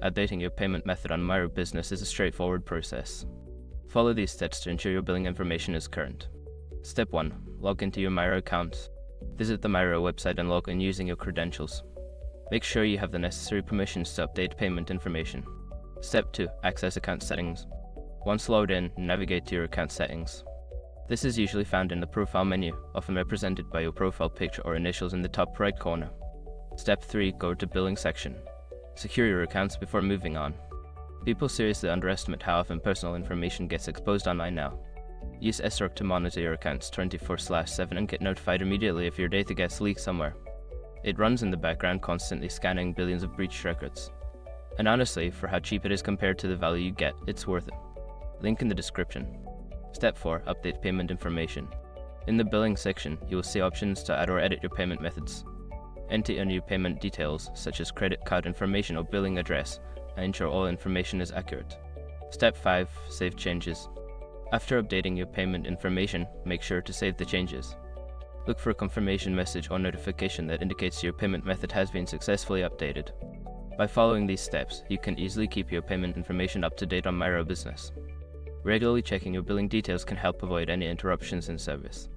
Updating your payment method on Miro Business is a straightforward process. Follow these steps to ensure your billing information is current. Step 1. Log into your Miro account. Visit the Miro website and log in using your credentials. Make sure you have the necessary permissions to update payment information. Step 2. Access account settings. Once logged in, navigate to your account settings. This is usually found in the profile menu, often represented by your profile picture or initials in the top right corner. Step 3. Go to Billing section. Secure your accounts before moving on. People seriously underestimate how often personal information gets exposed online now. Use SROC to monitor your accounts 24/7 and get notified immediately if your data gets leaked somewhere. It runs in the background, constantly scanning billions of breached records. And honestly, for how cheap it is compared to the value you get, it's worth it. Link in the description. Step 4. Update payment information. In the billing section, you will see options to add or edit your payment methods. Enter your new payment details, such as credit card information or billing address, and ensure all information is accurate. Step 5. Save changes. After updating your payment information, make sure to save the changes. Look for a confirmation message or notification that indicates your payment method has been successfully updated. By following these steps, you can easily keep your payment information up to date on Miro Business. Regularly checking your billing details can help avoid any interruptions in service.